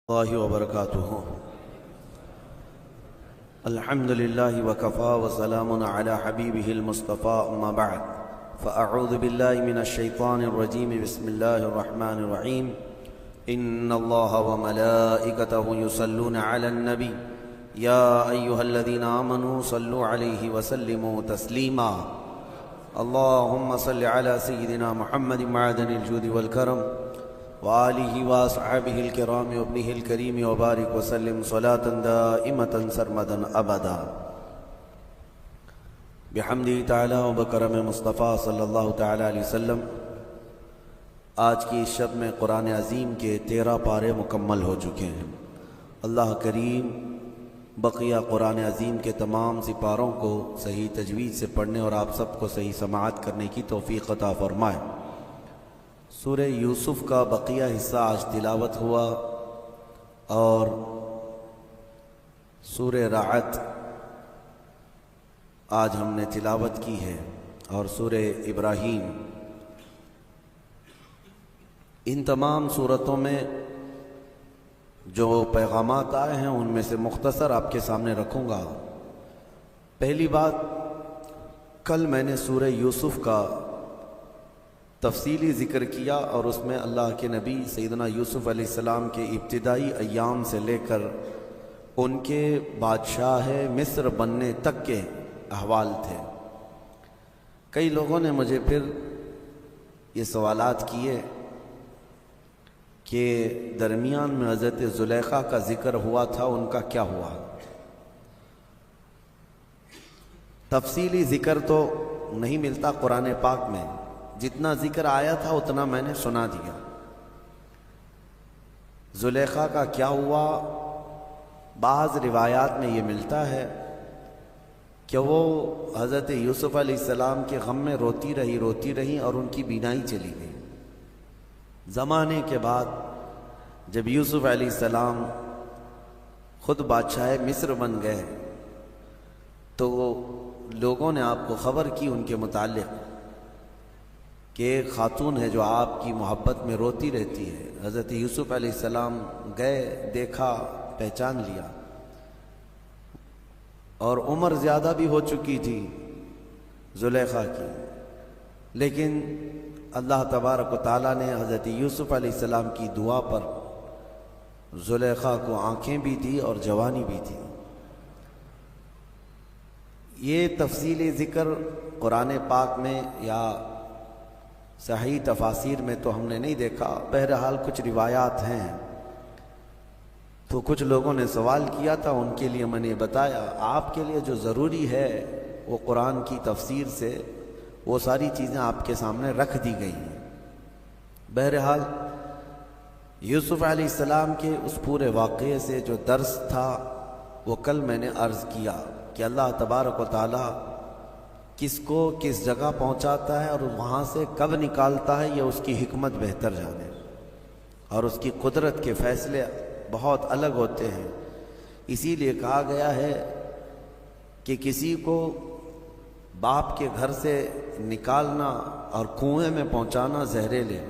الله وبركاته. الحمد لله وكفى وسلام على حبيبه المصطفى. أما بعد فأعوذ بالله من الشيطان الرجيم. بسم الله الرحمن الرحيم. إن الله وملائكته يصلون على النبي يا أيها الذين آمنوا صلوا عليه وسلموا تسليما. اللهم صل على سيدنا محمد معدن الجود والكرم وآلہ وصحبہ الکرام وابنہ الکریم وبارک وسلم صلاۃ دائمۃ سرمدا ابدا بحمدہ تعالی وبکرم مصطفیٰ صلی اللہ تعالی علیہ وسلم. آج کی اس شب میں قرآن عظیم کے 13 پارے مکمل ہو چکے ہیں. اللہ کریم بقیہ قرآن عظیم کے تمام سپاروں کو صحیح تجوید سے پڑھنے اور آپ سب کو صحیح سماعت کرنے کی توفیق عطا فرمائے. سورہ یوسف کا بقیہ حصہ آج تلاوت ہوا اور سورہ رعد آج ہم نے تلاوت کی ہے اور سورہ ابراہیم. ان تمام صورتوں میں جو پیغامات آئے ہیں ان میں سے مختصر آپ کے سامنے رکھوں گا. پہلی بات، کل میں نے سورہ یوسف کا تفصیلی ذکر کیا اور اس میں اللہ کے نبی سیدنا یوسف علیہ السلام کے ابتدائی ایام سے لے کر ان کے بادشاہ مصر بننے تک کے احوال تھے. کئی لوگوں نے مجھے پھر یہ سوالات کیے کہ درمیان میں حضرت زلیخا کا ذکر ہوا تھا، ان کا کیا ہوا؟ تفصیلی ذکر تو نہیں ملتا قرآن پاک میں، جتنا ذکر آیا تھا اتنا میں نے سنا دیا. زلیخا کا کیا ہوا؟ بعض روایات میں یہ ملتا ہے کہ وہ حضرت یوسف علیہ السلام کے غم میں روتی رہی اور ان کی بینائی چلی گئی. زمانے کے بعد جب یوسف علیہ السلام خود بادشاہ مصر بن گئے تو لوگوں نے آپ کو خبر کی ان کے متعلق کہ ایک خاتون ہے جو آپ کی محبت میں روتی رہتی ہے. حضرت یوسف علیہ السلام گئے، دیکھا، پہچان لیا اور عمر زیادہ بھی ہو چکی تھی زلیخا کی، لیکن اللہ تبارک و تعالیٰ نے حضرت یوسف علیہ السلام کی دعا پر زلیخا کو آنکھیں بھی دی اور جوانی بھی دی. یہ تفصیلی ذکر قرآن پاک میں یا صحیح تفاسیر میں تو ہم نے نہیں دیکھا. بہرحال کچھ روایات ہیں تو کچھ لوگوں نے سوال کیا تھا، ان کے لیے میں نے بتایا. آپ کے لیے جو ضروری ہے وہ قرآن کی تفسیر سے وہ ساری چیزیں آپ کے سامنے رکھ دی گئی ہیں. بہرحال یوسف علیہ السلام کے اس پورے واقعے سے جو درس تھا وہ کل میں نے عرض کیا کہ اللہ تبارک و تعالیٰ کس کو کس جگہ پہنچاتا ہے اور وہاں سے کب نکالتا ہے یہ اس کی حکمت بہتر جانے، اور اس کی قدرت کے فیصلے بہت الگ ہوتے ہیں. اسی لیے کہا گیا ہے کہ کسی کو باپ کے گھر سے نکالنا اور کنویں میں پہنچانا زہریلے،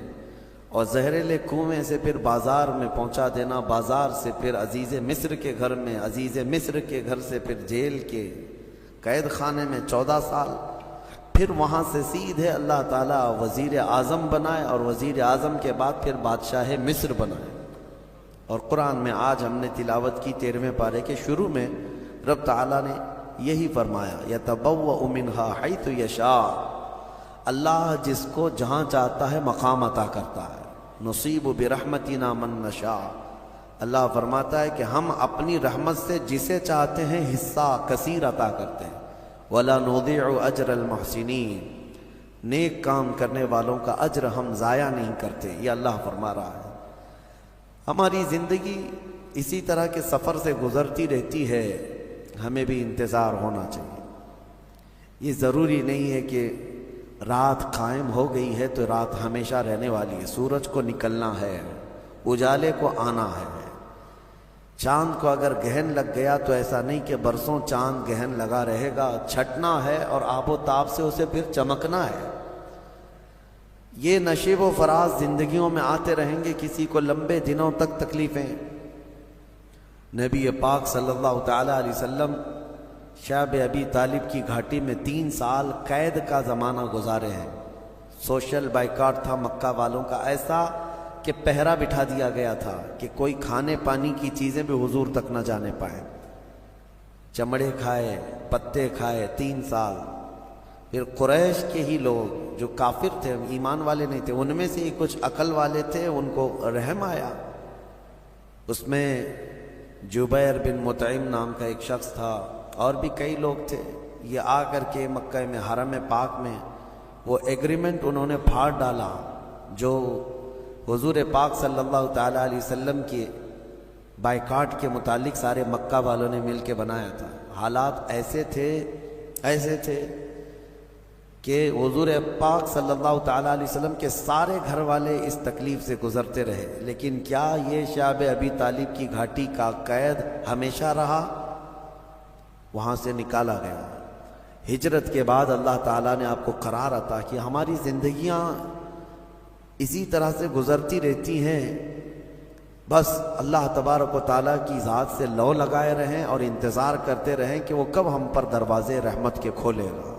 اور زہریلے کنویں سے پھر بازار میں پہنچا دینا، بازار سے پھر عزیز مصر کے گھر میں، عزیز مصر کے گھر سے پھر جیل کے قید خانے میں 14 سال، پھر وہاں سے سیدھے اللہ تعالیٰ وزیر اعظم بنائے اور وزیر اعظم کے بعد پھر بادشاہ مصر بنائے. اور قرآن میں آج ہم نے تلاوت کی 13ویں پارے کے شروع میں رب تعالیٰ نے یہی فرمایا، یتبوأ منہا حیث یشاء. اللہ جس کو جہاں چاہتا ہے مقام عطا کرتا ہے. نصیب برحمتنا من نشاء. اللہ فرماتا ہے کہ ہم اپنی رحمت سے جسے چاہتے ہیں حصہ کثیر عطا کرتے ہیں. وَلَا نُضِيعُ أَجْرَ الْمُحْسِنِينَ. نیک کام کرنے والوں کا اجر ہم ضائع نہیں کرتے، یہ اللہ فرما رہا ہے. ہماری زندگی اسی طرح کے سفر سے گزرتی رہتی ہے، ہمیں بھی انتظار ہونا چاہیے. یہ ضروری نہیں ہے کہ رات قائم ہو گئی ہے تو رات ہمیشہ رہنے والی ہے. سورج کو نکلنا ہے، اجالے کو آنا ہے. چاند کو اگر گہن لگ گیا تو ایسا نہیں کہ برسوں چاند گہن لگا رہے گا. چھٹنا ہے اور آب و تاب سے اسے پھر چمکنا ہے. یہ نشیب و فراز زندگیوں میں آتے رہیں گے. کسی کو لمبے دنوں تک تکلیفیں، نبی پاک صلی اللہ تعالیٰ علیہ وسلم شعب ابی طالب کی گھاٹی میں 3 سال قید کا زمانہ گزارے ہیں. سوشل بائیکاٹ تھا مکہ والوں کا ایسا کہ پہرا بٹھا دیا گیا تھا کہ کوئی کھانے پانی کی چیزیں بھی حضور تک نہ جانے پائے. چمڑے کھائے، پتے کھائے 3 سال. پھر قریش کے ہی لوگ جو کافر تھے، ایمان والے نہیں تھے، ان میں سے ہی کچھ عقل والے تھے، ان کو رحم آیا. اس میں جبیر بن مطعم نام کا ایک شخص تھا، اور بھی کئی لوگ تھے. یہ آ کر کے مکہ میں حرم پاک میں وہ ایگریمنٹ انہوں نے پھاڑ ڈالا جو حضور پاک صلی اللہ تعالیٰ علیہ وسلم کے بائیکاٹ کے متعلق سارے مکہ والوں نے مل کے بنایا تھا. حالات ایسے تھے کہ حضور پاک صلی اللہ تعالیٰ علیہ وسلم کے سارے گھر والے اس تکلیف سے گزرتے رہے. لیکن کیا یہ شعب ابی طالب کی گھاٹی کا قید ہمیشہ رہا؟ وہاں سے نکالا گیا. ہجرت کے بعد اللہ تعالیٰ نے آپ کو قرار عطا کہ ہماری زندگیاں اسی طرح سے گزرتی رہتی ہیں، بس اللہ تبارک و تعالیٰ کی ذات سے لو لگائے رہیں اور انتظار کرتے رہیں کہ وہ کب ہم پر دروازے رحمت کے کھولے گا،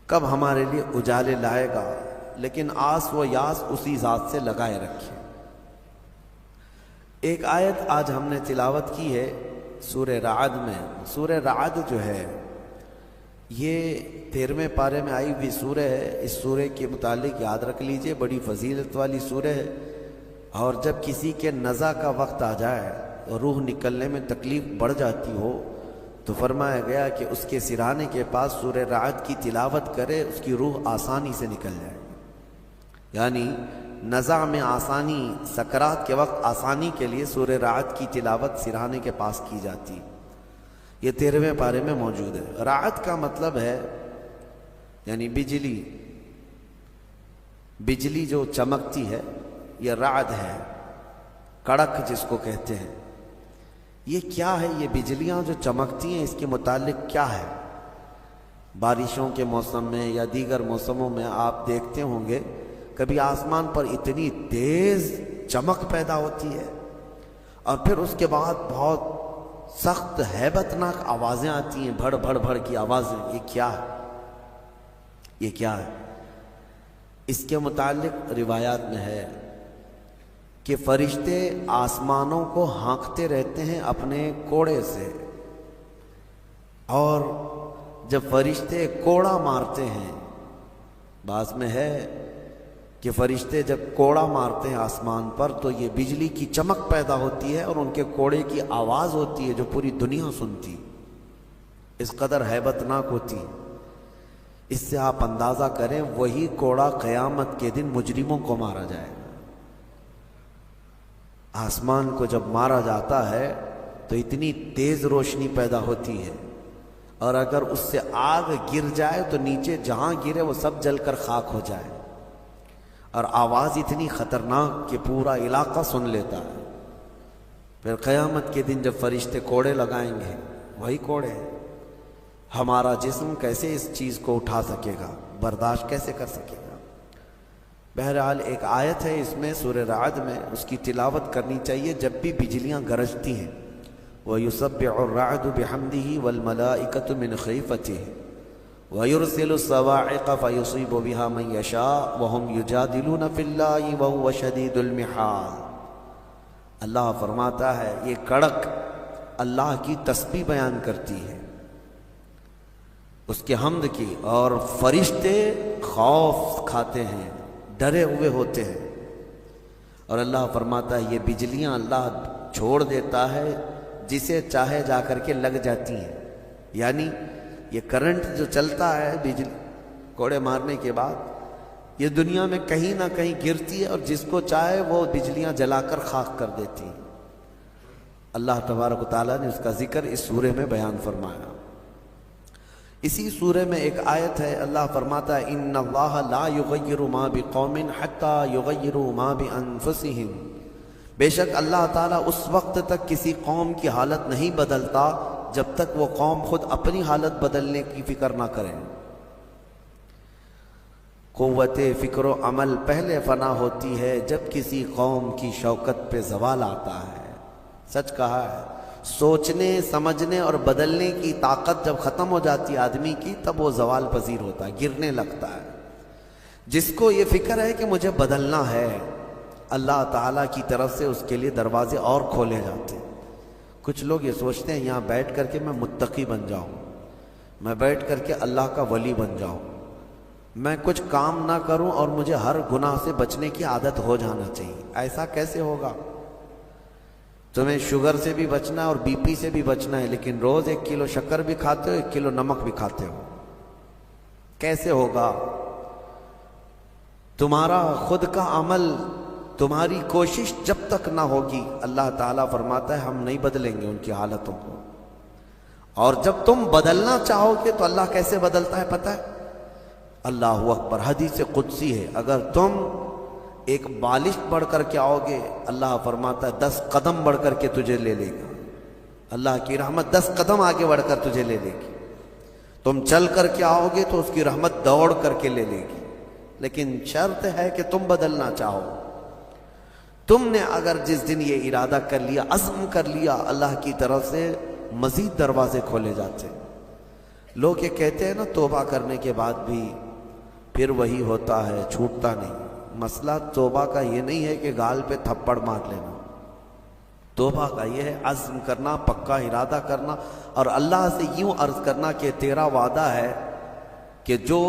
کب ہمارے لیے اجالے لائے گا. لیکن آس و یاس اسی ذات سے لگائے رکھیں. ایک آیت آج ہم نے تلاوت کی ہے سورہ رعد میں. سورہ رعد جو ہے یہ 13ویں پارے میں آئی ہوئی سورہ ہے. اس سورہ کے متعلق یاد رکھ لیجئے، بڑی فضیلت والی سورہ ہے. اور جب کسی کے نزع کا وقت آ جائے، روح نکلنے میں تکلیف بڑھ جاتی ہو، تو فرمایا گیا کہ اس کے سرانے کے پاس سورہ رعد کی تلاوت کرے، اس کی روح آسانی سے نکل جائے. یعنی نزع میں آسانی، سکرات کے وقت آسانی کے لیے سورہ رعد کی تلاوت سرانے کے پاس کی جاتی. یہ 13ویں پارے میں موجود ہے. رعد کا مطلب ہے یعنی بجلی جو چمکتی ہے، یہ رعد ہے. کڑک جس کو کہتے ہیں. یہ کیا ہے؟ یہ بجلیاں جو چمکتی ہیں، اس کے متعلق کیا ہے؟ بارشوں کے موسم میں یا دیگر موسموں میں آپ دیکھتے ہوں گے کبھی آسمان پر اتنی تیز چمک پیدا ہوتی ہے، اور پھر اس کے بعد بہت سخت ہیبت ناک آوازیں آتی ہیں، بھڑ بھڑ بھڑ کی آوازیں. یہ کیا ہے؟ یہ کیا ہے؟ اس کے متعلق روایات میں ہے کہ فرشتے آسمانوں کو ہانکتے رہتے ہیں اپنے کوڑے سے، اور جب فرشتے کوڑا مارتے ہیں، بعض میں ہے کہ فرشتے جب کوڑا مارتے ہیں آسمان پر تو یہ بجلی کی چمک پیدا ہوتی ہے اور ان کے کوڑے کی آواز ہوتی ہے جو پوری دنیا سنتی. اس قدر ہیبت ناک ہوتی. اس سے آپ اندازہ کریں وہی کوڑا قیامت کے دن مجرموں کو مارا جائے گا. آسمان کو جب مارا جاتا ہے تو اتنی تیز روشنی پیدا ہوتی ہے، اور اگر اس سے آگ گر جائے تو نیچے جہاں گرے وہ سب جل کر خاک ہو جائے، اور آواز اتنی خطرناک کہ پورا علاقہ سن لیتا ہے. پھر قیامت کے دن جب فرشتے کوڑے لگائیں گے، وہی کوڑے ہیں. ہمارا جسم کیسے اس چیز کو اٹھا سکے گا، برداشت کیسے کر سکے گا؟ بہرحال ایک آیت ہے اس میں سورہ رعد میں، اس کی تلاوت کرنی چاہیے جب بھی بجلیاں گرجتی ہیں. وَيُسَبِّحُ الرَّعْدُ بِحَمْدِهِ وَالْمَلَائِكَةُ مِنْ خِيفَتِهِ وَيُرْسِلُ الصَّوَاعِقَ فَيُصِيبُ بِهَا مَنْ يَشَاءُ وَهُمْ يُجَادِلُونَ فِي اللَّهِ وَهُوَ شَدِيدُ الْمِحَالِ. اللہ فرماتا ہے یہ کڑک اللہ کی تسبیح بیان کرتی ہے، اس کے حمد کی، اور فرشتے خوف کھاتے ہیں، ڈرے ہوئے ہوتے ہیں. اور اللہ فرماتا ہے یہ بجلیاں اللہ چھوڑ دیتا ہے جسے چاہے جا کر کے لگ جاتی ہیں. یعنی یہ کرنٹ جو چلتا ہے بجلی کوڑے مارنے کے بعد، یہ دنیا میں کہیں نہ کہیں گرتی ہے، اور جس کو چاہے وہ بجلیاں جلا کر خاک کر دیتی ہیں. اللہ تبارک و تعالیٰ نے اس کا ذکر اس سورہ میں بیان فرمایا. اسی سورہ میں ایک آیت ہے، اللہ فرماتا ہے ان اللہ لا یغیر ما بقوم حتی یغیروا ما بانفسہم. بے شک اللہ تعالیٰ اس وقت تک کسی قوم کی حالت نہیں بدلتا جب تک وہ قوم خود اپنی حالت بدلنے کی فکر نہ کریں. قوت فکر و عمل پہلے فنا ہوتی ہے جب کسی قوم کی شوکت پہ زوال آتا ہے. سچ کہا ہے، سوچنے سمجھنے اور بدلنے کی طاقت جب ختم ہو جاتی ہے آدمی کی، تب وہ زوال پذیر ہوتا ہے، گرنے لگتا ہے۔ جس کو یہ فکر ہے کہ مجھے بدلنا ہے، اللہ تعالیٰ کی طرف سے اس کے لیے دروازے اور کھولے جاتے ہیں۔ کچھ لوگ یہ سوچتے ہیں یہاں بیٹھ کر کے میں متقی بن جاؤں، میں بیٹھ کر کے اللہ کا ولی بن جاؤں، میں کچھ کام نہ کروں اور مجھے ہر گناہ سے بچنے کی عادت ہو جانا چاہیے۔ ایسا کیسے ہوگا؟ تمہیں شوگر سے بھی بچنا ہے اور بی پی سے بھی بچنا ہے، لیکن روز 1 کلو شکر بھی کھاتے ہو، 1 کلو نمک بھی کھاتے ہو، کیسے ہوگا؟ تمہارا خود کا عمل، تمہاری کوشش جب تک نہ ہوگی، اللہ تعالیٰ فرماتا ہے ہم نہیں بدلیں گے ان کی حالتوں کو۔ اور جب تم بدلنا چاہو گے تو اللہ کیسے بدلتا ہے پتہ ہے؟ اللہ اکبر، حدیث قدسی ہے، اگر تم ایک بالش بڑھ کر کے آؤ گے، اللہ فرماتا ہے 10 قدم بڑھ کر کے تجھے لے لے گا۔ اللہ کی رحمت 10 قدم آگے بڑھ کر تجھے لے لے گی۔ تم چل کر کے آؤ گے تو اس کی رحمت دوڑ کر کے لے لے گی، لیکن شرط ہے کہ تم بدلنا چاہو۔ تم نے اگر جس دن یہ ارادہ کر لیا، عزم کر لیا، اللہ کی طرف سے مزید دروازے کھولے جاتے ہیں۔ لوگ یہ کہتے ہیں نا توبہ کرنے کے بعد بھی پھر وہی ہوتا ہے، چھوٹتا نہیں۔ مسئلہ توبہ کا یہ نہیں ہے کہ گال پہ تھپڑ مار لینا، توبہ کا یہ ہے عزم کرنا، پکا ارادہ کرنا، اور اللہ سے یوں عرض کرنا کہ تیرا وعدہ ہے کہ جو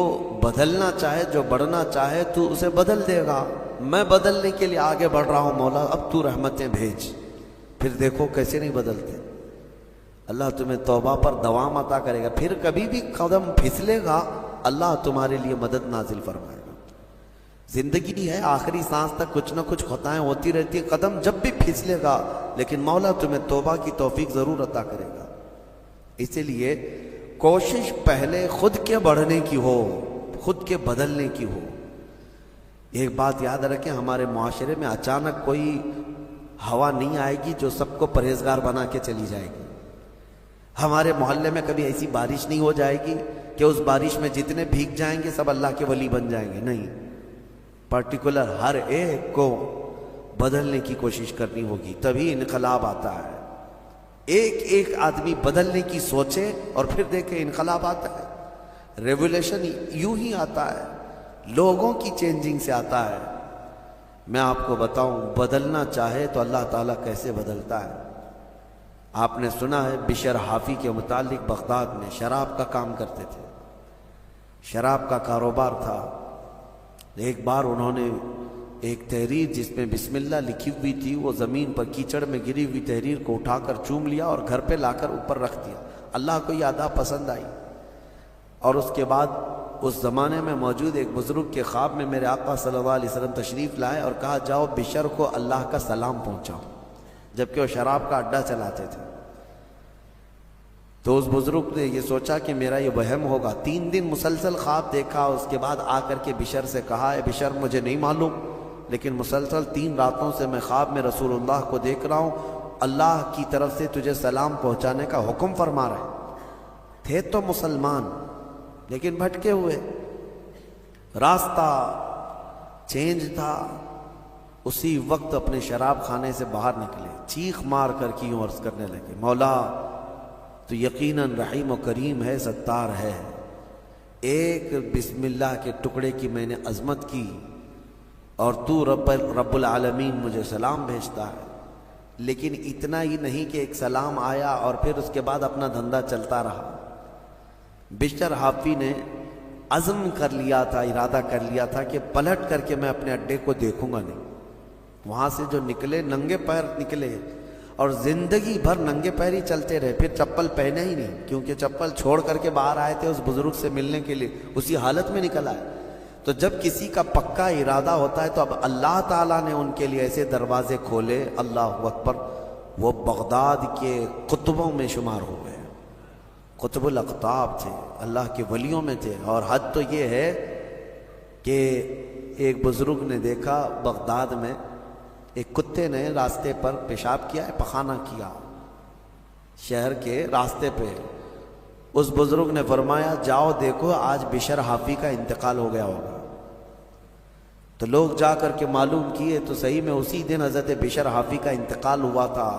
بدلنا چاہے، جو بڑھنا چاہے تو اسے بدل دے گا، میں بدلنے کے لیے آگے بڑھ رہا ہوں مولا، اب تو رحمتیں بھیج۔ پھر دیکھو کیسے نہیں بدلتے۔ اللہ تمہیں توبہ پر دوام عطا کرے گا، پھر کبھی بھی قدم پھسلے گا اللہ تمہارے لیے مدد نازل فرمائے گا۔ زندگی ہے، آخری سانس تک کچھ نہ کچھ خطائیں ہوتی رہتی ہیں، قدم جب بھی پھسلے گا لیکن مولا تمہیں توبہ کی توفیق ضرور عطا کرے گا۔ اسی لیے کوشش پہلے خود کے بڑھنے کی ہو، خود کے بدلنے کی ہو۔ ایک بات یاد رکھیں، ہمارے معاشرے میں اچانک کوئی ہوا نہیں آئے گی جو سب کو پرہیزگار بنا کے چلی جائے گی۔ ہمارے محلے میں کبھی ایسی بارش نہیں ہو جائے گی کہ اس بارش میں جتنے بھیگ جائیں گے سب اللہ کے ولی بن جائیں گے، نہیں، پرٹیکولر ہر ایک کو بدلنے کی کوشش کرنی ہوگی، تبھی انقلاب آتا ہے۔ ایک ایک آدمی بدلنے کی سوچے اور پھر دیکھیں انقلاب آتا ہے۔ ریولیوشن یوں ہی آتا ہے، لوگوں کی چینجنگ سے آتا ہے۔ میں آپ کو بتاؤں، بدلنا چاہے تو اللہ تعالیٰ کیسے بدلتا ہے۔ آپ نے سنا ہے بشر حافی کے متعلق، بغداد میں شراب کا کام کرتے تھے، شراب کا کاروبار تھا۔ ایک بار انہوں نے ایک تحریر جس میں بسم اللہ لکھی ہوئی تھی، وہ زمین پر کیچڑ میں گری ہوئی تحریر کو اٹھا کر چوم لیا اور گھر پہ لا کر اوپر رکھ دیا۔ اللہ کو یہ ادا پسند آئی، اور اس کے بعد اس زمانے میں موجود ایک بزرگ کے خواب میں میرے آقا صلی اللہ علیہ وسلم تشریف لائے اور کہا جاؤ بشر کو اللہ کا سلام پہنچاؤ، جبکہ وہ شراب کا اڈا چلاتے تھے۔ تو اس بزرگ نے یہ سوچا کہ میرا یہ وہم ہوگا، 3 دن مسلسل خواب دیکھا، اس کے بعد آ کر کے بشر سے کہا اے بشر مجھے نہیں معلوم، لیکن مسلسل 3 راتوں سے میں خواب میں رسول اللہ کو دیکھ رہا ہوں، اللہ کی طرف سے تجھے سلام پہنچانے کا حکم فرما رہے تھے۔ تو مسلمان لیکن بھٹکے ہوئے، راستہ چینج تھا۔ اسی وقت اپنے شراب خانے سے باہر نکلے، چیخ مار کر کی یوں عرض کرنے لگے مولا تو یقیناً رحیم و کریم ہے، ستار ہے، ایک بسم اللہ کے ٹکڑے کی میں نے عظمت کی اور تو رب العالمین مجھے سلام بھیجتا ہے، لیکن اتنا ہی نہیں کہ ایک سلام آیا اور پھر اس کے بعد اپنا دھندا چلتا رہا۔ بشر حافی نے عزم کر لیا تھا، ارادہ کر لیا تھا کہ پلٹ کر کے میں اپنے اڈے کو دیکھوں گا نہیں۔ وہاں سے جو نکلے ننگے پیر نکلے اور زندگی بھر ننگے پیر ہی چلتے رہے، پھر چپل پہنے ہی نہیں، کیونکہ چپل چھوڑ کر کے باہر آئے تھے اس بزرگ سے ملنے کے لیے، اسی حالت میں نکل آئے۔ تو جب کسی کا پکا ارادہ ہوتا ہے تو اب اللہ تعالیٰ نے ان کے لیے ایسے دروازے کھولے، اللہ اکبر، وہ بغداد کے قطبوں میں شمار ہو گئے، قطب الاقطاب تھے، اللہ کے ولیوں میں تھے۔ اور حد تو یہ ہے کہ ایک بزرگ نے دیکھا بغداد میں ایک کتے نے راستے پر پیشاب کیا ہے، پخانہ کیا شہر کے راستے پہ۔ اس بزرگ نے فرمایا جاؤ دیکھو آج بشر حافی کا انتقال ہو گیا ہوگا۔ تو لوگ جا کر کے معلوم کیے تو صحیح میں اسی دن حضرت بشر حافی کا انتقال ہوا تھا۔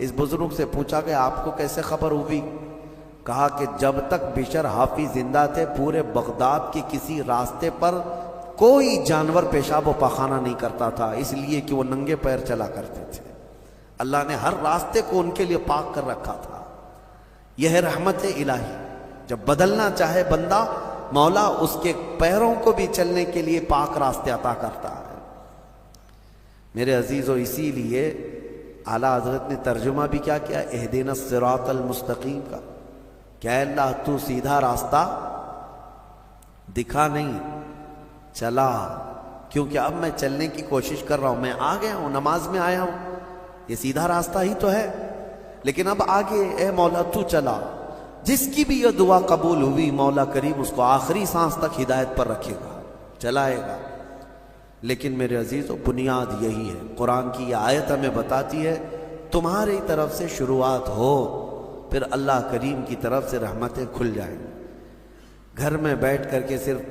اس بزرگ سے پوچھا کہ آپ کو کیسے خبر ہوئی؟ کہا کہ جب تک بشر حافظ زندہ تھے پورے بغداد کے کسی راستے پر کوئی جانور پیشاب و پاخانہ نہیں کرتا تھا، اس لیے کہ وہ ننگے پیر چلا کرتے تھے۔ اللہ نے ہر راستے کو ان کے لیے پاک کر رکھا تھا۔ یہ ہے رحمت الہی، جب بدلنا چاہے بندہ مولا اس کے پیروں کو بھی چلنے کے لیے پاک راستے عطا کرتا ہے۔ میرے عزیزو، اسی لیے اعلیٰ حضرت نے ترجمہ بھی کیا کیا، اہدنا الصراط المستقیم کا، کیا اللہ تو سیدھا راستہ دکھا نہیں، چلا، کیونکہ اب میں چلنے کی کوشش کر رہا ہوں، میں آ گیا ہوں، نماز میں آیا ہوں، یہ سیدھا راستہ ہی تو ہے، لیکن اب آگے اے مولا تو چلا۔ جس کی بھی یہ دعا قبول ہوئی مولا کریم اس کو آخری سانس تک ہدایت پر رکھے گا، چلائے گا۔ لیکن میرے عزیزو، بنیاد یہی ہے، قرآن کی یہ آیت ہمیں بتاتی ہے تمہاری طرف سے شروعات ہو، پھر اللہ کریم کی طرف سے رحمتیں کھل جائیں۔ گھر میں بیٹھ کر کے صرف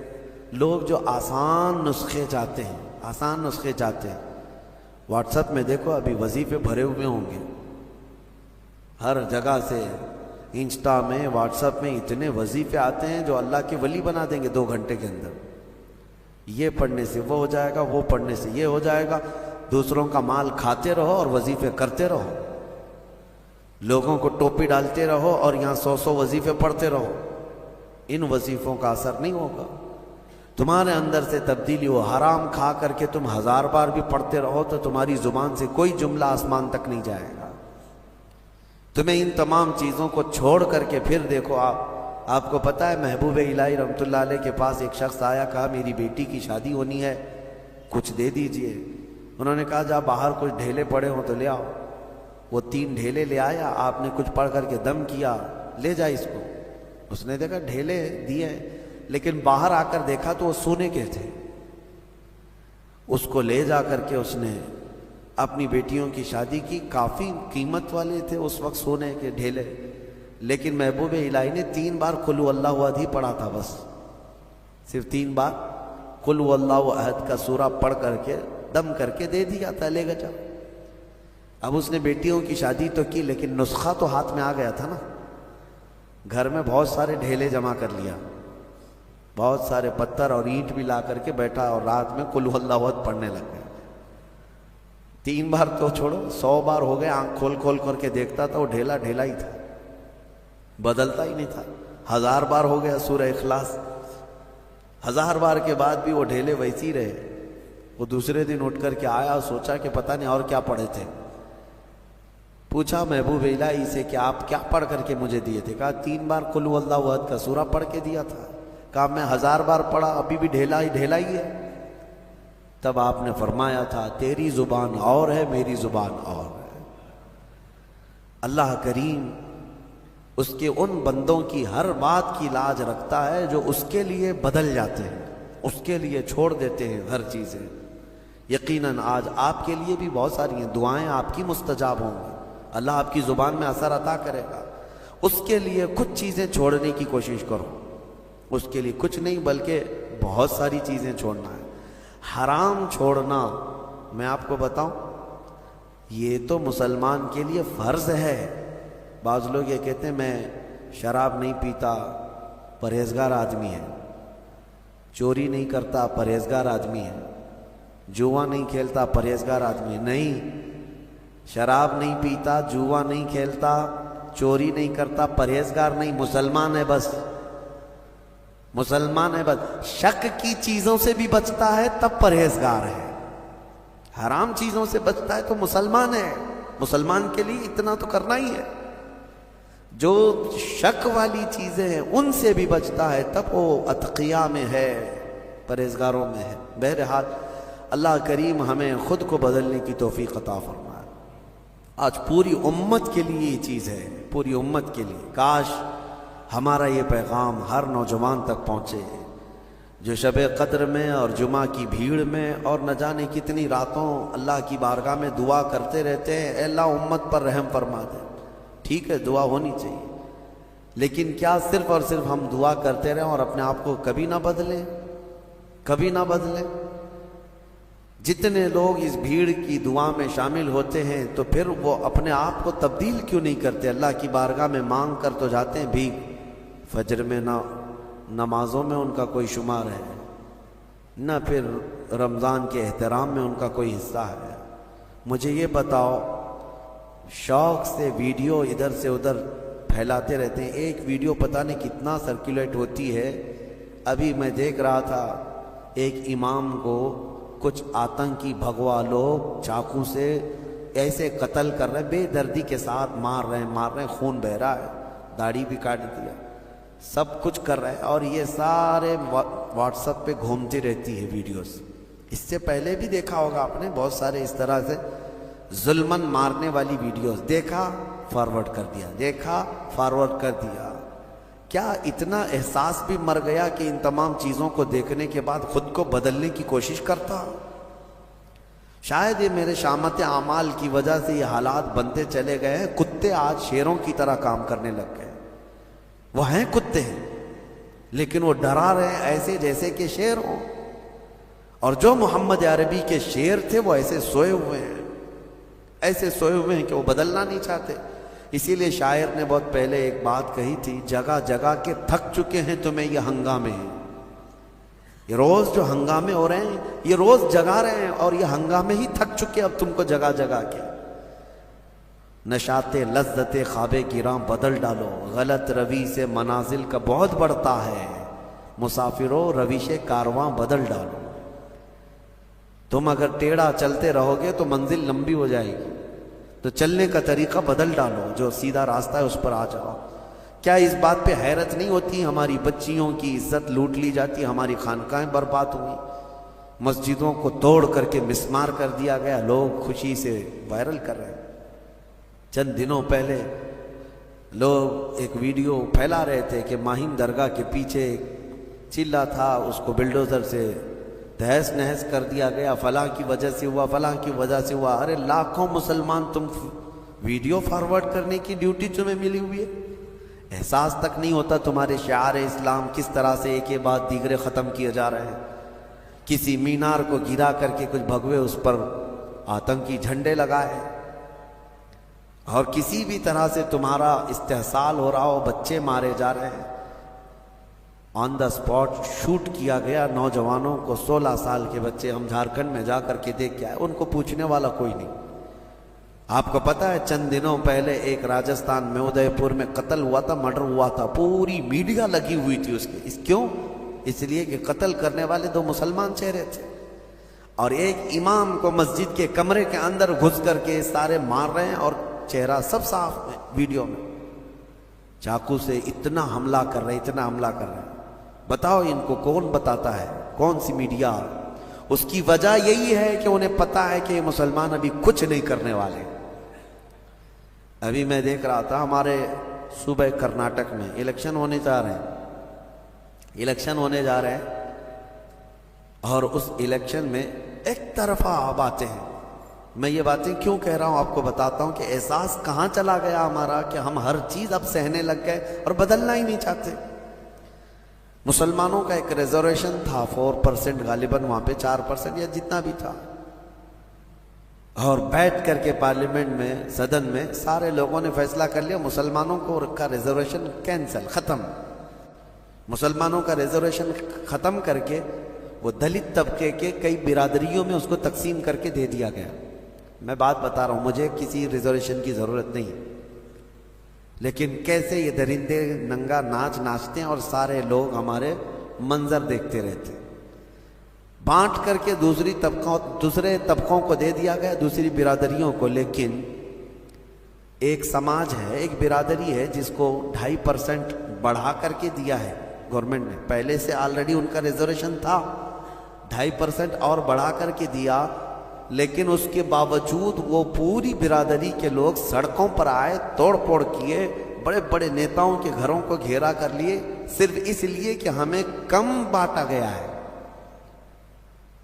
لوگ جو آسان نسخے چاہتے ہیں، واٹس ایپ میں دیکھو ابھی وظیفے بھرے ہوئے ہوں گے، ہر جگہ سے، انسٹا میں، واٹس ایپ میں اتنے وظیفے آتے ہیں جو اللہ کے ولی بنا دیں گے 2 گھنٹے کے اندر۔ یہ پڑھنے سے وہ ہو جائے گا، وہ پڑھنے سے یہ ہو جائے گا، دوسروں کا مال کھاتے رہو اور وظیفے کرتے رہو، لوگوں کو ٹوپی ڈالتے رہو اور یہاں 100 وظیفے پڑھتے رہو، ان وظیفوں کا اثر نہیں ہوگا، تمہارے اندر سے تبدیلی ہو۔ حرام کھا کر کے تم 1000 بار بھی پڑھتے رہو تو تمہاری زبان سے کوئی جملہ آسمان تک نہیں جائے گا۔ تمہیں ان تمام چیزوں کو چھوڑ کر کے پھر دیکھو، آپ کو پتہ ہے محبوب الہی رحمۃ اللہ علیہ کے پاس ایک شخص آیا، کہا میری بیٹی کی شادی ہونی ہے، کچھ دے دیجئے۔ انہوں نے کہا جا باہر کچھ ڈھیلے پڑے ہوں تو لے آؤ۔ وہ 3 ڈھیلے لے آیا، آپ نے کچھ پڑھ کر کے دم کیا، لے جا اس کو۔ اس نے دیکھا ڈھیلے دیے، لیکن باہر آ کر دیکھا تو وہ سونے کے تھے۔ اس کو لے جا کر کے اس نے اپنی بیٹیوں کی شادی کی، کافی قیمت والے تھے اس وقت سونے کے ڈھیلے، لیکن محبوب الہی نے 3 بار قل هو اللہ احد ہی پڑھا تھا، بس صرف 3 بار قل هو اللہ احد کا سورہ پڑھ کر کے دم کر کے دے دیا تھا، لے گا۔ اب اس نے بیٹیوں کی شادی تو کی، لیکن نسخہ تو ہاتھ میں آ گیا تھا نا۔ گھر میں بہت سارے ڈھیلے جمع کر لیا، بہت سارے پتھر اور اینٹ بھی لا کر کے بیٹھا اور رات میں قل هو اللہ احد پڑھنے لگ گیا۔ 3 بار تو چھوڑو، 100 بار ہو گئے، آنکھ کھول کر کے دیکھتا تھا وہ ڈھیلا ڈھیلا ہی تھا، بدلتا ہی نہیں تھا۔ 1000 بار ہو گیا سورہ اخلاص، 1000 بار کے بعد بھی وہ ڈھیلے ویسی رہے۔ وہ دوسرے دن اٹھ کر کے آیا اور سوچا کہ پتہ نہیں اور کیا پڑھے تھے۔ پوچھا محبوب الہی سے کہ آپ کیا پڑھ کر کے مجھے دیے تھے؟ کہا 3 بار قل هو اللہ احد کا سورہ پڑھ کے دیا تھا۔ کہا میں 1000 بار پڑھا، ابھی بھی ڈھیلا ہی ہے۔ تب آپ نے فرمایا تھا تیری زبان اور ہے، میری زبان اور ہے۔ اللہ کریم اس کے ان بندوں کی ہر بات کی لاج رکھتا ہے جو اس کے لیے بدل جاتے ہیں، اس کے لیے چھوڑ دیتے ہیں ہر چیزیں۔ یقیناً آج آپ کے لیے بھی بہت ساری ہیں دعائیں، آپ کی مستجاب ہوں گی، اللہ آپ کی زبان میں اثر عطا کرے گا۔ اس کے لیے کچھ چیزیں چھوڑنے کی کوشش کرو، اس کے لیے کچھ نہیں بلکہ بہت ساری چیزیں چھوڑنا ہے۔ حرام چھوڑنا، میں آپ کو بتاؤں، یہ تو مسلمان کے لیے فرض ہے۔ بعض لوگ یہ کہتے ہیں میں شراب نہیں پیتا، پرہیزگار آدمی ہے، چوری نہیں کرتا، پرہیزگار آدمی ہے، جوا نہیں کھیلتا، پرہیزگار آدمی ہے۔ نہیں، شراب نہیں پیتا، جوا نہیں کھیلتا، چوری نہیں کرتا، پرہیزگار نہیں، مسلمان ہے بس، مسلمان ہے بس۔ شک کی چیزوں سے بھی بچتا ہے تب پرہیزگار ہے، حرام چیزوں سے بچتا ہے تو مسلمان ہے۔ مسلمان کے لیے اتنا تو کرنا ہی ہے۔ جو شک والی چیزیں ہیں ان سے بھی بچتا ہے تب وہ اتقیاء میں ہے، پرہیزگاروں میں ہے۔ بہرحال اللہ کریم ہمیں خود کو بدلنے کی توفیق عطا فرمائے۔ آج پوری امت کے لیے یہ چیز ہے، پوری امت کے لیے۔ کاش ہمارا یہ پیغام ہر نوجوان تک پہنچے، جو شب قدر میں اور جمعہ کی بھیڑ میں اور نہ جانے کتنی راتوں اللہ کی بارگاہ میں دعا کرتے رہتے ہیں، اے اللہ امت پر رحم فرما دے۔ ٹھیک ہے، دعا ہونی چاہیے، لیکن کیا صرف اور صرف ہم دعا کرتے رہیں اور اپنے آپ کو کبھی نہ بدلیں، کبھی نہ بدلیں؟ جتنے لوگ اس بھیڑ کی دعا میں شامل ہوتے ہیں تو پھر وہ اپنے آپ کو تبدیل کیوں نہیں کرتے؟ اللہ کی بارگاہ میں مانگ کر تو جاتے ہیں بھی، فجر میں نہ نمازوں میں ان کا کوئی شمار ہے، نہ پھر رمضان کے احترام میں ان کا کوئی حصہ ہے۔ مجھے یہ بتاؤ، شوق سے ویڈیو ادھر سے ادھر پھیلاتے رہتے ہیں، ایک ویڈیو پتہ نہیں کتنا سرکولیٹ ہوتی ہے۔ ابھی میں دیکھ رہا تھا ایک امام کو کچھ آتنکی بھگوا لوگ چاقو سے ایسے قتل کر رہے ہیں، بے دردی کے ساتھ مار رہے ہیں، خون بہ رہا ہے، داڑھی بھی کاٹ دیا، سب کچھ کر رہے ہیں، اور یہ سارے واٹس ایپ پہ گھومتی رہتی ہے ویڈیوز۔ اس سے پہلے بھی دیکھا ہوگا آپ نے بہت سارے اس طرح سے ظلمن مارنے والی ویڈیوز، دیکھا فارورڈ کر دیا، دیکھا فارورڈ کر دیا۔ کیا اتنا احساس بھی مر گیا کہ ان تمام چیزوں کو دیکھنے کے بعد خود کو بدلنے کی کوشش کرتا؟ شاید یہ میرے شامت اعمال کی وجہ سے یہ حالات بنتے چلے گئے ہیں۔ کتے آج شیروں کی طرح کام کرنے لگ گئے، وہ ہیں کتے ہیں لیکن وہ ڈرا رہے ہیں ایسے جیسے کہ شیر ہوں، اور جو محمد عربی کے شیر تھے وہ ایسے سوئے ہوئے ہیں، ایسے سوئے ہوئے ہیں کہ وہ بدلنا نہیں چاہتے۔ اسی لیے شاعر نے بہت پہلے ایک بات کہی تھی، جگہ جگہ کے تھک چکے ہیں تمہیں یہ ہنگامے ہیں۔ یہ روز جو ہنگامے ہو رہے ہیں، یہ روز جگا رہے ہیں، اور یہ ہنگامے ہی تھک چکے اب تم کو جگہ جگہ کے۔ نشاط لذت خواب گراں بدل ڈالو، غلط روی سے منازل کا بہت بڑھتا ہے، مسافروں روش کارواں بدل ڈالو۔ تم اگر ٹیڑھا چلتے رہو گے تو منزل لمبی ہو جائے گی، تو چلنے کا طریقہ بدل ڈالو، جو سیدھا راستہ ہے اس پر آ جاؤ۔ کیا اس بات پہ حیرت نہیں ہوتی ہماری بچیوں کی عزت لوٹ لی جاتی، ہماری خانقاہیں برباد ہوئی، مسجدوں کو توڑ کر کے مسمار کر دیا گیا، لوگ خوشی سے وائرل کر رہے ہیں۔ چند دنوں پہلے لوگ ایک ویڈیو پھیلا رہے تھے کہ ماہم درگاہ کے پیچھے ایک چلہ تھا، اس کو بلڈوزر سے تہس نہس کر دیا گیا، فلاں کی وجہ سے ہوا، فلاں کی وجہ سے ہوا۔ ارے لاکھوں مسلمان، تم ویڈیو فارورڈ کرنے کی ڈیوٹی تمہیں ملی ہوئی ہے، احساس تک نہیں ہوتا تمہارے شعار اسلام کس طرح سے ایک کے بعد دیگرے ختم کیے جا رہے ہیں۔ کسی مینار کو گرا کر کے کچھ بھگوے اس پر آتنکی جھنڈے لگائے، اور کسی بھی طرح سے تمہارا استحصال ہو رہا ہو، بچے مارے جا رہے ہیں۔ آن دا اسپاٹ شوٹ کیا گیا نوجوانوں کو، 16 سال کے بچے، ہم جھارکھنڈ میں جا کر کے دیکھ کے آئے، ان کو پوچھنے والا کوئی نہیں۔ آپ کو پتہ ہے چند دنوں پہلے ایک راجستھان میں ادے پور میں قتل ہوا تھا، مرڈر ہوا تھا، پوری میڈیا لگی ہوئی تھی اس کے۔ کیوں؟ اس لیے کہ قتل کرنے والے 2 مسلمان چہرے تھے، اور ایک امام کو مسجد کے کمرے کے اندر گھس کر کے سارے مار رہے ہیں، اور چہرہ سب صاف ہے ویڈیو میں، چاقو سے اتنا حملہ کر رہے، اتنا حملہ کر رہے ہیں۔ بتاؤ ان کو کون بتاتا ہے، کون سی میڈیا؟ اس کی وجہ یہی ہے کہ انہیں پتا ہے کہ یہ مسلمان ابھی کچھ نہیں کرنے والے۔ ابھی میں دیکھ رہا تھا ہمارے صوبہ کرناٹک میں الیکشن ہونے جا رہے ہیں، اور اس الیکشن میں ایک طرفہ باتیں ہیں۔ میں یہ باتیں کیوں کہہ رہا ہوں آپ کو بتاتا ہوں کہ احساس کہاں چلا گیا ہمارا کہ ہم ہر چیز اب سہنے لگ گئے اور بدلنا ہی نہیں چاہتے۔ مسلمانوں کا ایک ریزرویشن تھا 4%، غالباً وہاں پہ 4% یا جتنا بھی تھا، اور بیٹھ کر کے پارلیمنٹ میں، صدن میں سارے لوگوں نے فیصلہ کر لیا مسلمانوں کا ریزرویشن کینسل، ختم۔ مسلمانوں کا ریزرویشن ختم کر کے وہ دلت طبقے کے کئی برادریوں میں اس کو تقسیم کر کے دے دیا گیا۔ میں بات بتا رہا ہوں، مجھے کسی ریزرویشن کی ضرورت نہیں، لیکن کیسے یہ درندے ننگا ناچ ناچتے ہیں اور سارے لوگ ہمارے منظر دیکھتے رہتے۔ بانٹ کر کے دوسرے طبقوں کو دے دیا گیا، دوسری برادریوں کو، لیکن ایک سماج ہے، ایک برادری ہے جس کو 2.5% بڑھا کر کے دیا ہے گورنمنٹ نے۔ پہلے سے آلریڈی ان کا ریزرویشن تھا، 2.5% اور بڑھا کر کے دیا، لیکن اس کے باوجود وہ پوری برادری کے لوگ سڑکوں پر آئے، توڑ پھوڑ کیے، بڑے بڑے نیتاؤں کے گھروں کو گھیرا کر لیے، صرف اس لیے کہ ہمیں کم بانٹا گیا ہے۔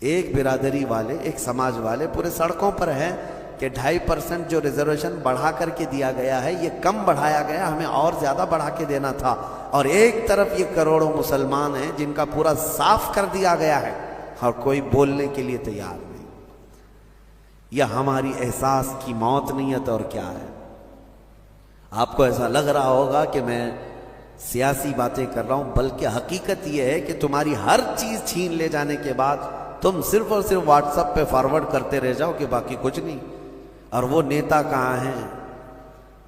ایک برادری والے، ایک سماج والے پورے سڑکوں پر ہیں کہ 2.5% جو ریزرویشن بڑھا کر کے دیا گیا ہے یہ کم بڑھایا گیا، ہمیں اور زیادہ بڑھا کے دینا تھا۔ اور ایک طرف یہ کروڑوں مسلمان ہیں جن کا پورا صاف کر دیا گیا ہے، اور کوئی بولنے کے لیے تیار نہیں۔ یا ہماری احساس کی موت نیت اور کیا ہے؟ آپ کو ایسا لگ رہا ہوگا کہ میں سیاسی باتیں کر رہا ہوں، بلکہ حقیقت یہ ہے کہ تمہاری ہر چیز چھین لے جانے کے بعد تم صرف اور صرف واٹس ایپ پہ فارورڈ کرتے رہ جاؤ کہ باقی کچھ نہیں۔ اور وہ نیتا کہاں ہیں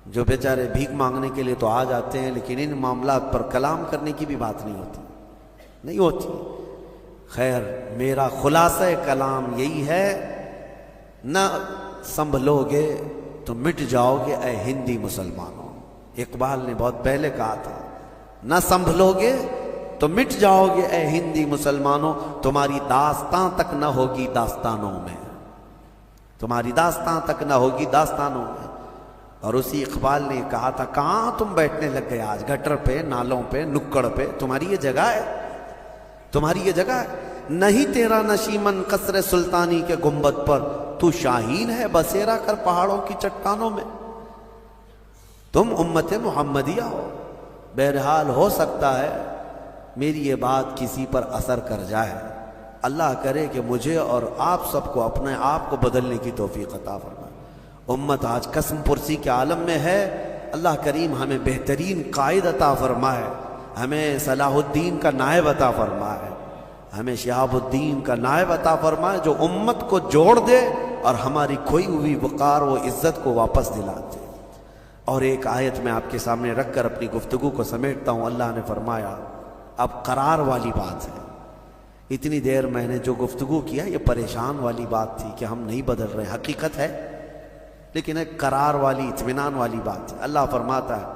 جو بیچارے بھیک مانگنے کے لیے تو آ جاتے ہیں، لیکن ان معاملات پر کلام کرنے کی بھی بات نہیں ہوتی۔ خیر، میرا خلاصہ کلام یہی ہے، نہ سنبھلو گے تو مٹ جاؤ گے اے ہندی مسلمانوں۔ اقبال نے بہت پہلے کہا تھا، نہ سنبھلو گے تو مٹ جاؤ گے اے ہندی مسلمانوں، تمہاری داستان تک نہ ہوگی داستانوں میں، تمہاری داستان تک نہ ہوگی داستانوں میں۔ اور اسی اقبال نے کہا تھا، کہاں تم بیٹھنے لگ گئے آج، گٹر پہ، نالوں پہ، نکڑ پہ، تمہاری یہ جگہ ہے، تمہاری یہ جگہ ہے۔ نہیں تیرا نشیمن قصر سلطانی کے گنبد پر، تو شاہین ہے بسیرا کر پہاڑوں کی چٹانوں میں۔ تم امت محمدیہ ہو، بہرحال ہو سکتا ہے میری یہ بات کسی پر اثر کر جائے، اللہ کرے کہ مجھے اور آپ سب کو اپنے آپ کو بدلنے کی توفیق عطا فرمائے۔ امت آج قسم پرسی کے عالم میں ہے، اللہ کریم ہمیں بہترین قائد عطا فرمائے، ہمیں صلاح الدین کا نائب عطا فرمائے، ہمیں شہاب الدین کا نائب عطا فرمائے جو امت کو جوڑ دے اور ہماری کھوئی ہوئی وقار و عزت کو واپس دلا دے۔ اور ایک آیت میں آپ کے سامنے رکھ کر اپنی گفتگو کو سمیٹتا ہوں۔ اللہ نے فرمایا، اب قرار والی بات ہے، اتنی دیر میں نے جو گفتگو کیا یہ پریشان والی بات تھی کہ ہم نہیں بدل رہے، حقیقت ہے، لیکن ایک قرار والی، اطمینان والی بات ہے۔ اللہ فرماتا ہے،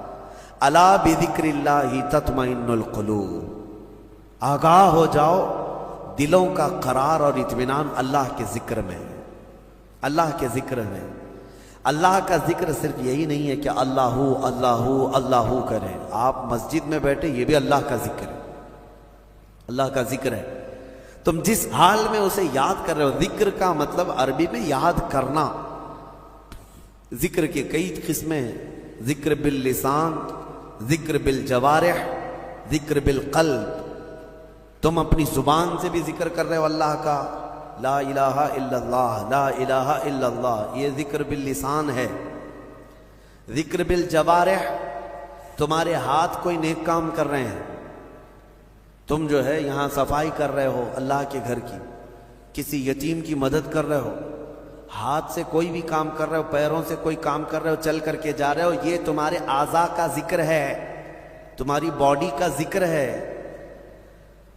الا بذکر اللہ تطمئن القلوب، آگاہ ہو جاؤ، دلوں کا قرار اور اطمینان اللہ کے ذکر میں ہے، اللہ کے ذکر میں۔ اللہ کا ذکر صرف یہی نہیں ہے کہ اللہ اللہ اللہ کریں، آپ مسجد میں بیٹھے یہ بھی اللہ کا ذکر ہے، اللہ کا ذکر ہے۔ تم جس حال میں اسے یاد کر رہے ہو، ذکر کا مطلب عربی میں یاد کرنا۔ ذکر کے کئی قسمیں ہیں، ذکر باللسان، ذکر بالجوارح، ذکر بالقلب۔ تم اپنی زبان سے بھی ذکر کر رہے ہو اللہ کا، لا الہ الا اللہ، لا الہ الا اللہ، یہ ذکر باللسان ہے۔ ذکر بالجوارح، تمہارے ہاتھ کوئی نیک کام کر رہے ہیں، تم جو ہے یہاں صفائی کر رہے ہو اللہ کے گھر کی، کسی یتیم کی مدد کر رہے ہو، ہاتھ سے کوئی بھی کام کر رہے ہو، پیروں سے کوئی کام کر رہے ہو، چل کر کے جا رہے ہو، یہ تمہارے اعضاء کا ذکر ہے، تمہاری باڈی کا ذکر ہے۔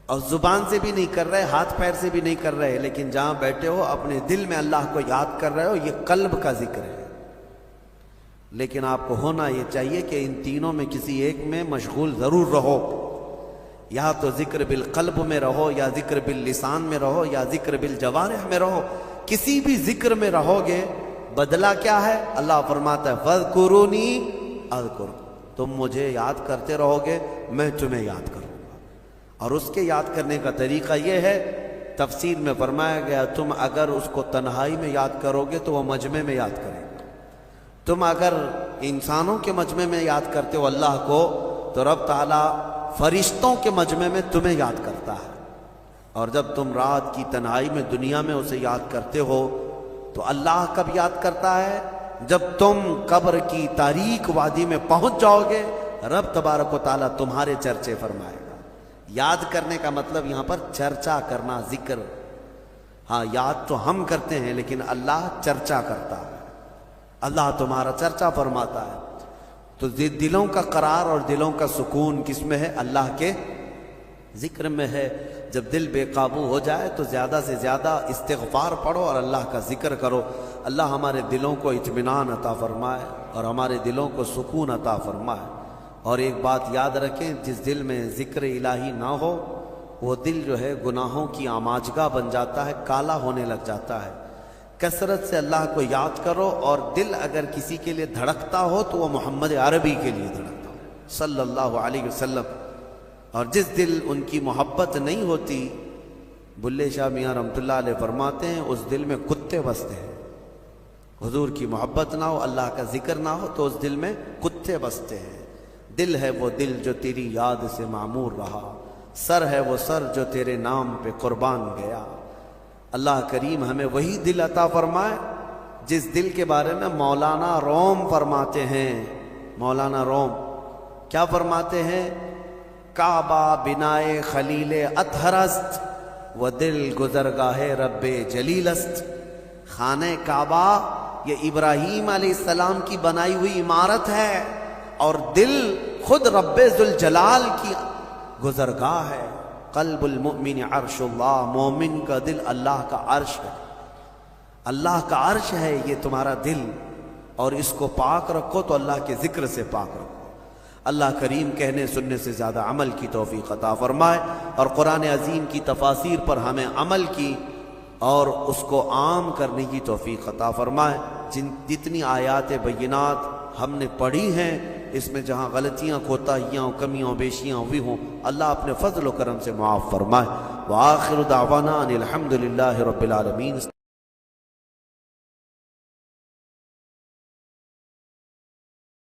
اور زبان سے بھی نہیں کر رہے، ہاتھ پیر سے بھی نہیں کر رہے، لیکن جہاں بیٹھے ہو اپنے دل میں اللہ کو یاد کر رہے ہو، یہ قلب کا ذکر ہے۔ لیکن آپ کو ہونا یہ چاہیے کہ ان تینوں میں کسی ایک میں مشغول ضرور رہو، یا تو ذکر بالقلب میں رہو، یا ذکر باللسان میں رہو، یا ذکر بالجوارح میں رہو، کسی بھی ذکر میں رہو گے بدلہ کیا ہے؟ اللہ فرماتا ہے فَاذْكُرُونِي أَذْكُرْكُمْ، تم مجھے یاد کرتے رہو گے میں تمہیں یاد کروں گا۔ اور اس کے یاد کرنے کا طریقہ یہ ہے، تفسیر میں فرمایا گیا، تم اگر اس کو تنہائی میں یاد کرو گے تو وہ مجمع میں یاد کرے گا، تم اگر انسانوں کے مجمع میں یاد کرتے ہو اللہ کو تو رب تعالیٰ فرشتوں کے مجمع میں تمہیں یاد کرتا ہے۔ اور جب تم رات کی تنہائی میں دنیا میں اسے یاد کرتے ہو تو اللہ کب یاد کرتا ہے؟ جب تم قبر کی تاریک وادی میں پہنچ جاؤ گے، رب تبارک و تعالیٰ تمہارے چرچے فرمائے گا۔ یاد کرنے کا مطلب یہاں پر چرچا کرنا، ذکر۔ ہاں یاد تو ہم کرتے ہیں لیکن اللہ چرچا کرتا ہے، اللہ تمہارا چرچا فرماتا ہے۔ تو دلوں کا قرار اور دلوں کا سکون کس میں ہے؟ اللہ کے ذکر میں ہے۔ جب دل بے قابو ہو جائے تو زیادہ سے زیادہ استغفار پڑھو اور اللہ کا ذکر کرو۔ اللہ ہمارے دلوں کو اطمینان عطا فرمائے اور ہمارے دلوں کو سکون عطا فرمائے۔ اور ایک بات یاد رکھیں، جس دل میں ذکر الہی نہ ہو وہ دل جو ہے گناہوں کی آماجگاہ بن جاتا ہے، کالا ہونے لگ جاتا ہے۔ کثرت سے اللہ کو یاد کرو، اور دل اگر کسی کے لیے دھڑکتا ہو تو وہ محمد عربی کے لیے دھڑکتا ہو صلی اللہ علیہ وسلم۔ اور جس دل ان کی محبت نہیں ہوتی، بلے شاہ میاں رحمۃ اللہ علیہ فرماتے ہیں اس دل میں کتے بستے ہیں۔ حضور کی محبت نہ ہو، اللہ کا ذکر نہ ہو تو اس دل میں کتے بستے ہیں۔ دل ہے وہ دل جو تیری یاد سے معمور رہا، سر ہے وہ سر جو تیرے نام پہ قربان گیا۔ اللہ کریم ہمیں وہی دل عطا فرمائے جس دل کے بارے میں مولانا روم فرماتے ہیں، مولانا روم کیا فرماتے ہیں؟ کعبہ بنائے خلیل اطہر است و دل گزرگاہ رب جلیل است۔ خانہ کعبہ یہ ابراہیم علیہ السلام کی بنائی ہوئی عمارت ہے، اور دل خود رب ذوالجلال کی گزرگاہ ہے۔ قلب المؤمن عرش اللہ، مومن کا دل اللہ کا عرش ہے، اللہ کا عرش ہے یہ تمہارا دل، اور اس کو پاک رکھو تو اللہ کے ذکر سے پاک رکھو۔ اللہ کریم کہنے سننے سے زیادہ عمل کی توفیق عطا فرمائے، اور قرآن عظیم کی تفاسیر پر ہمیں عمل کی اور اس کو عام کرنے کی توفیق عطا فرمائے۔ جتنی آیات بینات ہم نے پڑھی ہیں، اس میں جہاں غلطیاں، کوتاہیاں، کمیاں، بیشیاں ہوئی ہوں، اللہ اپنے فضل و کرم سے معاف فرمائے۔ وآخر دعوانا ان الحمد للہ رب العالمین۔